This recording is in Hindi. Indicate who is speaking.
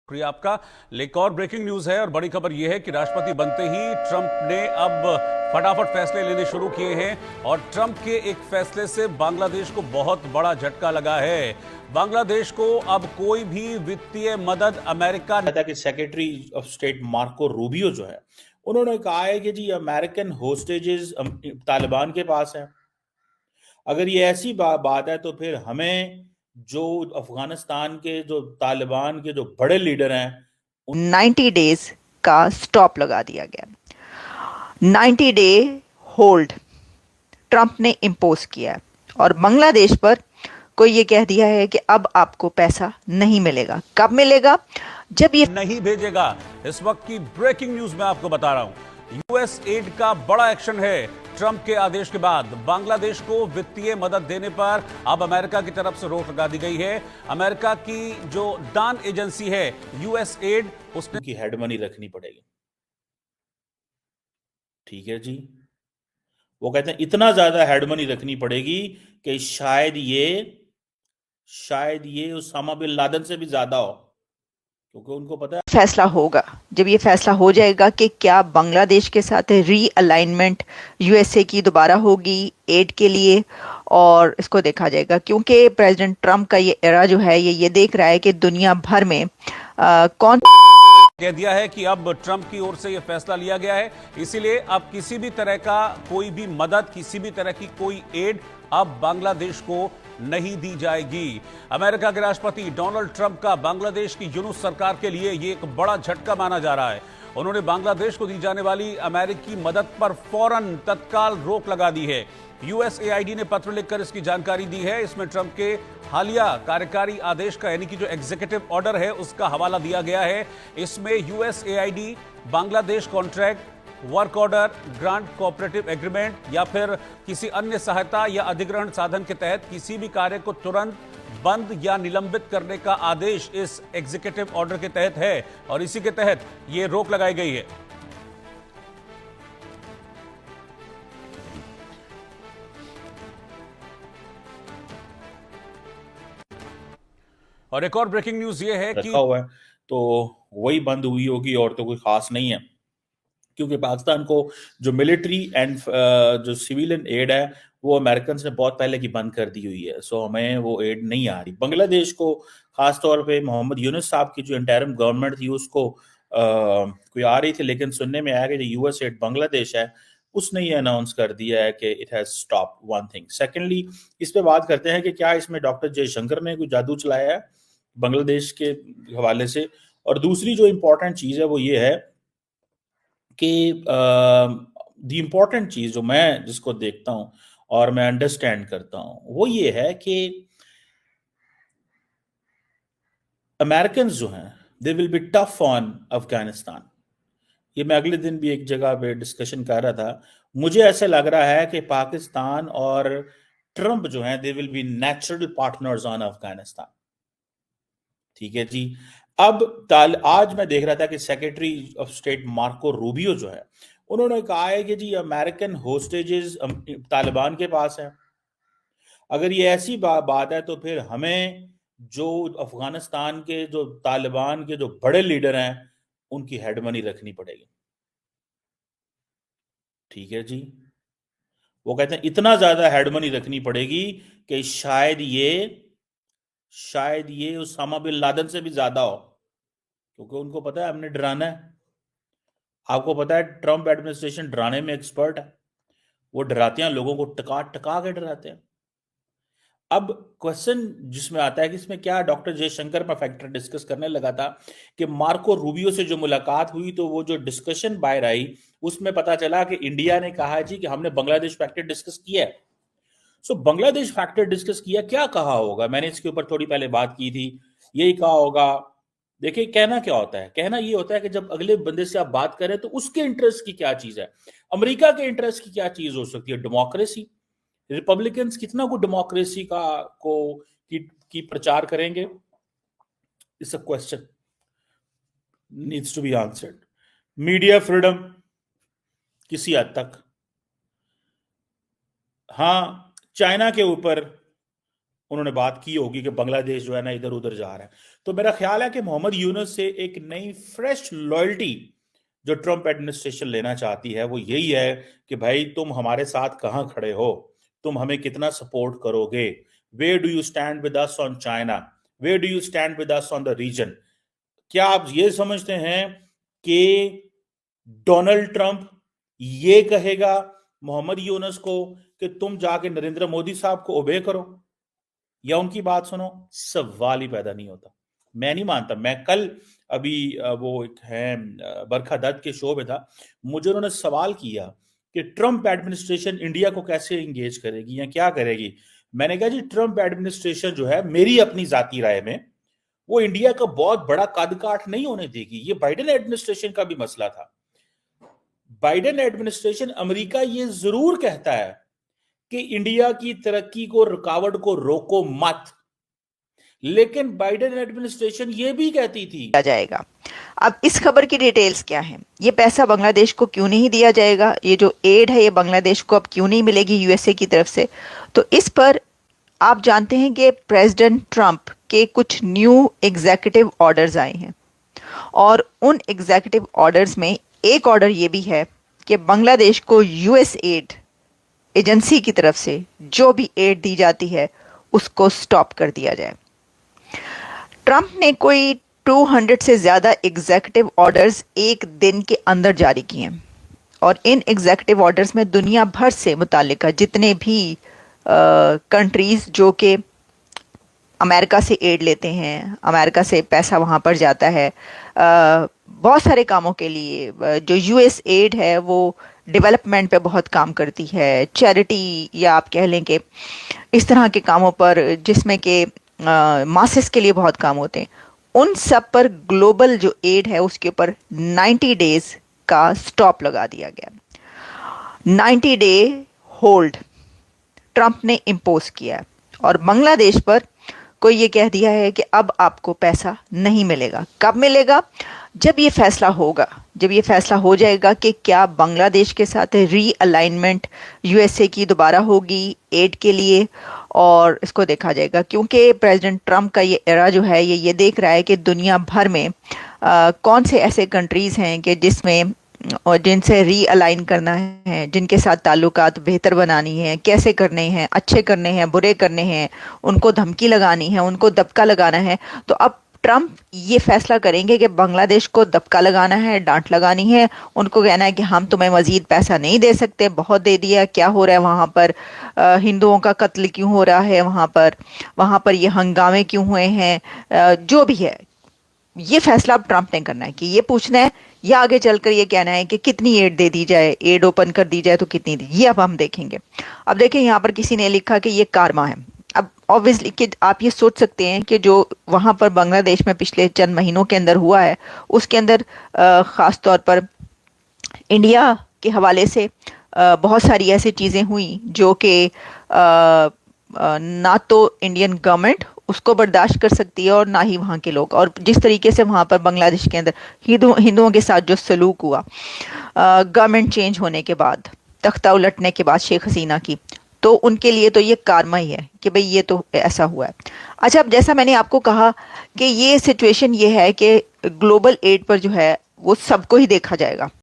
Speaker 1: शुक्रिया आपका। एक और ब्रेकिंग न्यूज है और बड़ी खबर यह है कि राष्ट्रपति बनते ही ट्रंप ने अब फटाफट फैसले लेने शुरू किए हैं और ट्रंप के एक फैसले से बांग्लादेश को बहुत बड़ा झटका लगा है। बांग्लादेश को अब कोई भी वित्तीय मदद अमेरिका
Speaker 2: कि secretary of state Marco Rubio जो है उन्होंने कहा है कि जी अमेरिकन होस्टेजेस तालिबान के पास है। अगर ये ऐसी बात है तो फिर हमें जो अफगानिस्तान के जो तालिबान के जो बड़े लीडर हैं
Speaker 3: 90 डेज का स्टॉप लगा दिया गया। 90 डे होल्ड ट्रंप ने इम्पोज किया है और बांग्लादेश पर कोई ये कह दिया है कि अब आपको पैसा नहीं मिलेगा। कब मिलेगा? जब ये
Speaker 1: नहीं भेजेगा। इस वक्त की ब्रेकिंग न्यूज में आपको बता रहा हूं, यूएस एड का बड़ा एक्शन है। ट्रंप के आदेश के बाद बांग्लादेश को वित्तीय मदद देने पर अब अमेरिका की तरफ से रोक लगा दी गई है। अमेरिका की जो दान एजेंसी है यूएस एड, उसने
Speaker 2: की हेड मनी रखनी पड़ेगी। ठीक है जी, वो कहते हैं इतना ज्यादा हेड मनी रखनी पड़ेगी कि शायद ये उसामा बिन लादेन से भी ज्यादा हो, क्योंकि उनको पता है
Speaker 3: फैसला होगा। जब ये फैसला हो जाएगा कि क्या बांग्लादेश के साथ रीअलाइनमेंट यूएसए की दोबारा होगी एड के लिए, और इसको देखा जाएगा क्योंकि प्रेसिडेंट ट्रंप का ये एरा जो है ये देख रहा है कि दुनिया भर में कौन
Speaker 1: कह दिया है कि अब ट्रंप की ओर से यह फैसला लिया गया है, इसीलिए अब किसी भी तरह का कोई भी मदद, किसी भी तरह की कोई एड अब बांग्लादेश को नहीं दी जाएगी। अमेरिका के राष्ट्रपति डोनाल्ड ट्रंप का बांग्लादेश की यूनुस सरकार के लिए यह एक बड़ा झटका माना जा रहा है। उन्होंने बांग्लादेश को दी जाने वाली अमेरिकी मदद पर फौरन तत्काल रोक लगा दी है। यूएसएआईडी ने पत्र लिखकर इसकी जानकारी दी है। इसमें ट्रंप के हालिया कार्यकारी आदेश का, यानी कि जो एग्जीक्यूटिव ऑर्डर है, उसका हवाला दिया गया है। इसमें USAID Bangladesh contract, work order, grant cooperative agreement या फिर किसी अन्य सहायता या अधिग्रहण साधन के तहत किसी भी कार्य को तुरंत बंद या निलंबित करने का आदेश इस एग्जीक्यूटिव ऑर्डर के तहत है और इसी के तहत यह रोक लगाई गई है। और एक और ब्रेकिंग न्यूज ये है कि
Speaker 2: रखा हुआ है तो वही बंद हुई होगी और तो कोई खास नहीं है, क्योंकि पाकिस्तान को जो मिलिट्री एंड जो सिविलियन एड है वो अमेरिकन ने बहुत पहले की बंद कर दी हुई है। सो हमें वो एड नहीं आ रही। बांग्लादेश को खास तौर पे मोहम्मद यूनुस साहब की जो इंटरिम गवर्नमेंट थी उसको कोई आ रही थी, लेकिन सुनने में आया कि जो यूएस एड बांग्लादेश है उसने ये अनाउंस कर दिया है कि it has stop one thing. Secondly, इस पे बात करते हैं कि क्या इसमें डॉक्टर जयशंकर ने कोई जादू चलाया है बांग्लादेश के हवाले से। और दूसरी जो इंपॉर्टेंट चीज है वो ये है कि द इम्पॉर्टेंट चीज जो मैं जिसको देखता हूं और मैं अंडरस्टैंड करता हूं वो ये है कि अमेरिकन जो हैं they will be tough on Afghanistan. ये मैं अगले दिन भी एक जगह पे डिस्कशन कर रहा था। मुझे ऐसा लग रहा है कि पाकिस्तान और ट्रंप जो हैं they will be natural partners on Afghanistan. ठीक है जी। अब आज मैं देख रहा था कि secretary of state Marco Rubio जो है उन्होंने कहा है कि जी अमेरिकन होस्टेजेस तालिबान के पास है। अगर ये ऐसी बात है तो फिर हमें जो अफगानिस्तान के जो तालिबान के जो बड़े लीडर हैं उनकी हेड मनी रखनी पड़ेगी। ठीक है जी, वो कहते हैं इतना ज्यादा हेड मनी रखनी पड़ेगी कि शायद ये उसामा बिन लादेन से भी ज्यादा हो, क्योंकि उनको पता है हमने डराना है। आपको पता है ट्रंप एडमिनिस्ट्रेशन डराने में एक्सपर्ट है। वो डराते हैं लोगों को, टका टका के डराते हैं। अब क्वेश्चन जिसमें आता है कि इसमें क्या, डॉक्टर जयशंकर पर फैक्टर डिस्कस करने लगा था कि मार्को रूबियो से जो मुलाकात हुई तो वो जो डिस्कशन बाहर आई उसमें पता चला कि इंडिया ने कहा जी कि हमने बांग्लादेश फैक्टर डिस्कस किया है। सो बांग्लादेश फैक्टर डिस्कस किया, क्या कहा होगा? मैंने इसके ऊपर थोड़ी पहले बात की थी। यही कहा होगा, देखिए कहना क्या होता है, कहना ये होता है कि जब अगले बंदे से आप बात करें तो उसके इंटरेस्ट की क्या चीज है, अमेरिका के इंटरेस्ट की क्या चीज हो सकती है। डेमोक्रेसी, रिपब्लिकन्स कितना को डेमोक्रेसी की प्रचार करेंगे, it's a question needs to be answered. Media freedom किसी हद तक, हाँ चाइना के ऊपर उन्होंने बात की होगी कि बांग्लादेश जो है ना इधर उधर जा रहा है। तो मेरा ख्याल है कि मोहम्मद यूनुस से एक नई फ्रेश लॉयल्टी जो ट्रंप एडमिनिस्ट्रेशन लेना चाहती है वो यही है कि भाई तुम हमारे साथ कहां खड़े हो, तुम हमें कितना सपोर्ट करोगे, where do you stand with us on China, where do you stand with us on the region. क्या आप ये समझते हैं कि डोनाल्ड ट्रंप ये कहेगा मोहम्मद यूनुस को कि तुम जाके नरेंद्र मोदी साहब को ओबे करो या उनकी बात सुनो? सवाल ही पैदा नहीं होता। मैं नहीं मानता। मैं कल अभी वो एक है बरखा दत्त के शो में था, मुझे उन्होंने सवाल किया कि ट्रंप एडमिनिस्ट्रेशन इंडिया को कैसे एंगेज करेगी या क्या करेगी। मैंने कहा जी ट्रंप एडमिनिस्ट्रेशन जो है मेरी अपनी जाती राय में वो इंडिया का बहुत बड़ा कद काठ नहीं होने देगी। ये बाइडेन एडमिनिस्ट्रेशन का भी मसला था। बाइडेन एडमिनिस्ट्रेशन अमेरिका ये जरूर कहता है कि इंडिया की तरक्की को रुकावट को रोको मत, लेकिन बाइडेन एडमिनिस्ट्रेशन ये भी कहती थी
Speaker 3: दिया जाएगा। अब इस खबर की डिटेल्स क्या हैं? ये पैसा बांग्लादेश को क्यों नहीं दिया जाएगा? ये जो एड है ये बांग्लादेश को अब क्यों नहीं मिलेगी यूएसए की तरफ से? तो इस पर आप जानते हैं कि प्रेसिडेंट ट्रंप के कुछ न्यू एग्जीक्यूटिव ऑर्डर्स आए हैं और उन एग्जीक्यूटिव ऑर्डर्स में एक ऑर्डर ये भी है कि बांग्लादेश को यूएस एड एजेंसी की तरफ से जो भी एड दी जाती है उसको स्टॉप कर दिया जाए। ट्रंप ने कोई 200 से ज़्यादा एग्जीक्यूटिव ऑर्डर्स एक दिन के अंदर जारी किए हैं और इन एग्जीक्यूटिव ऑर्डर्स में दुनिया भर से मुताल्लिका जितने भी कंट्रीज़ जो कि अमेरिका से एड लेते हैं, अमेरिका से पैसा वहाँ पर जाता है बहुत सारे कामों के लिए। जो यूएस एड है वो डेवलपमेंट पे बहुत काम करती है, चैरिटी या आप कह लें कि इस तरह के कामों पर जिसमें कि मासेस के लिए बहुत काम होते हैं, उन सब पर ग्लोबल जो एड है उसके ऊपर 90 डेज का स्टॉप लगा दिया गया। 90 डे होल्ड ट्रंप ने इम्पोज किया है और बांग्लादेश पर कोई ये कह दिया है कि अब आपको पैसा नहीं मिलेगा। कब मिलेगा? जब ये फैसला होगा, जब ये फैसला हो जाएगा कि क्या बांग्लादेश के साथ रीअलाइनमेंट यूएसए की दोबारा होगी एड के लिए, और इसको देखा जाएगा क्योंकि प्रेसिडेंट ट्रंप का ये एरा जो है ये देख रहा है कि दुनिया भर में कौन से ऐसे कंट्रीज़ हैं कि जिसमें और जिनसे रीअलाइन करना है, जिनके साथ ताल्लुकात बेहतर बनानी है, कैसे करने हैं, अच्छे करने हैं, बुरे करने हैं, उनको धमकी लगानी है, उनको दबका लगाना है। तो अब ट्रंप ये फैसला करेंगे कि बांग्लादेश को दबका लगाना है, डांट लगानी है, उनको कहना है कि हम तुम्हें मज़ीद पैसा नहीं दे सकते, बहुत दे दिया, क्या हो रहा है वहाँ पर, हिंदुओं का कत्ल क्यों हो रहा है वहाँ पर ये हंगामे क्यों हुए हैं, जो भी है ये फैसला अब ट्रंप ने करना है कि ये पूछना है या आगे चलकर ये कहना है कि कितनी एड दे दी जाए, एड ओपन कर दी जाए तो कितनी दी, ये अब हम देखेंगे। अब देखें यहाँ पर किसी ने लिखा कि ये कारमा है। अब ऑब्वियसली कि आप ये सोच सकते हैं कि जो वहाँ पर बांग्लादेश में पिछले चंद महीनों के अंदर हुआ है उसके अंदर ख़ास तौर पर इंडिया के हवाले से बहुत सारी ऐसी चीज़ें हुई जो कि ना तो इंडियन गवर्नमेंट उसको बर्दाश्त कर सकती है और ना ही वहाँ के लोग, और जिस तरीके से वहाँ पर बांग्लादेश के अंदर हिंदुओं के साथ जो सलूक हुआ गवर्नमेंट चेंज होने के बाद, तख्ता उलटने के बाद शेख हसीना की, तो उनके लिए तो ये कारमा ही है कि भाई ये तो ऐसा हुआ है। अच्छा, अब जैसा मैंने आपको कहा कि ये सिचुएशन ये है कि ग्लोबल एड पर जो है वो सबको ही देखा जाएगा।